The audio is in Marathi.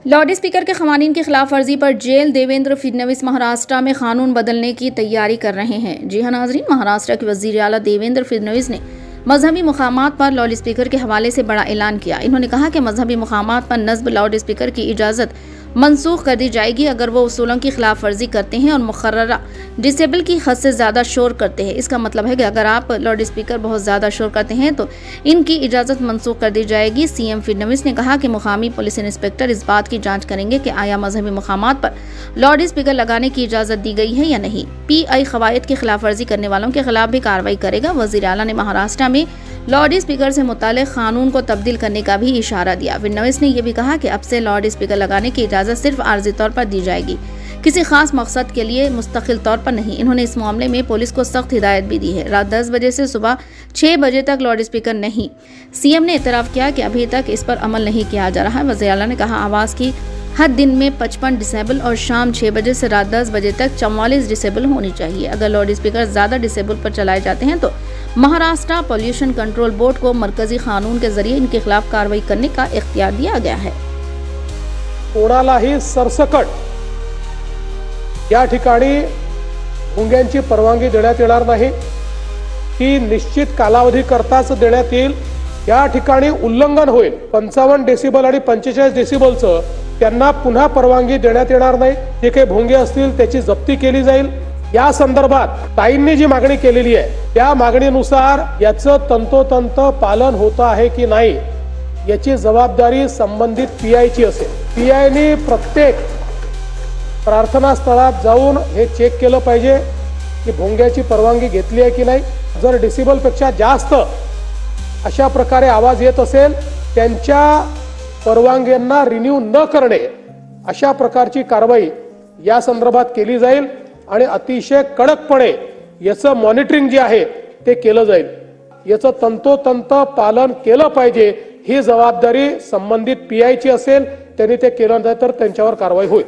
लाउड स्पीकर के क़वानीन की खिलाफ वर्जी पर जेल देवेंद्र फडणवीस महाराष्ट्र में कानून बदलने की तैयारी कर रहे हैं। जी हाँ नाजरीन, महाराष्ट्र के वज़ीर आला देवेंद्र फडणवीस ने मजहबी मुकामात पर लाउड स्पीकर के हवाले से बड़ा ऐलान किया। इन्होंने कहा कि मजहबी मुकामात पर नस्ब लाउड स्पीकर की इजाज़त मनसूख कर दी जाएगी अगर वो उसूलों की खिलाफ वर्जी करते हैं और मुकर्ररा डिसेबल की हद से ज़्यादा शोर करते हैं। इसका मतलब है कि अगर आप लाउड स्पीकर बहुत ज़्यादा शोर करते हैं तो इनकी इजाज़त मनसूख कर दी जाएगी। सीएम फडणवीस ने कहा कि मुकामी पुलिस इंस्पेक्टर इस बात की जाँच करेंगे कि आया मजहबी मुकामात पर लाउड स्पीकर लगाने की इजाज़त दी गई है या नहीं। PI क़वायद की खिलाफ वर्जी करने वालों के खिलाफ भी कार्रवाई करेगा। वज़ीर आला ने महाराष्ट्र में लाउड स्पीकर से मुताल्लिक़ कानून को तब्दील करने का भी इशारा दिया। फडणवीस ने यह भी कहा कि अब से लाउड स्पीकर लगाने की इजाज़त सिर्फ आर्जी तौर पर दी जाएगी, किसी खास मकसद के लिए मुस्तकिल तौर पर नहीं। इन्होंने इस मामले में पुलिस को सख्त हिदायत भी दी है। रात 10 बजे से सुबह 6 बजे तक लाउड स्पीकर नहीं। सीएम ने इतराफ़ किया कि अभी तक इस पर अमल नहीं किया जा रहा है। वज़ीर आला ने कहा आवाज़ की हद दिन में 55 डिसेबल और शाम 6 बजे से रात 10 बजे तक 44 डिसेबल होनी चाहिए। अगर लाउड स्पीकर ज़्यादा डिसेबल पर चलाए जाते हैं तो महाराष्ट्र पॉल्यूशन कंट्रोल बोर्ड को मरकजी कानून के जरिए इनके खिलाफ कार्रवाई करने का इख्तियार दिया गया है। कोणालाही सरसकट या ठिकाणी भोंग्यांची परवानगी देण्यात येणार नाही, ही निश्चित कालावधी करताच देण्यात येईल। या ठिकाणी उल्लंघन होईल 55 डेसिबल आणि 45 डेसिबलचं त्यांना पुन्हा परवानगी देण्यात येणार नाही। जे काही भोंगे असतील त्याची जप्ती केली जाईल। या संदर्भात ताईंनी जी मागणी केलेली आहे त्या मागणीनुसार याचं तंतोतंत पालन होत आहे की नाही याची जबाबदारी संबंधित PI ची असेल। PI ने प्रत्येक प्रार्थना स्थळात जाऊन हे चेक केलं पाहिजे की भोंग्याची परवानगी घेतली आहे की नाही। जर डेसिबल पेक्षा जास्त अशा प्रकारे आवाज येत असेल त्यांच्या परवानग्यांना रिन्यू न करणे अशा प्रकारची कारवाई या संदर्भात केली जाईल आणि अतिशय कडकपणे याचं मॉनिटरिंग जे आहे ते केलं जाईल। याचं तंतोतंत पालन केलं पाहिजे, ही जबाबदारी संबंधित PI ची असेल। त्यांनी ते केलं नाही तर त्यांच्यावर कारवाई होईल।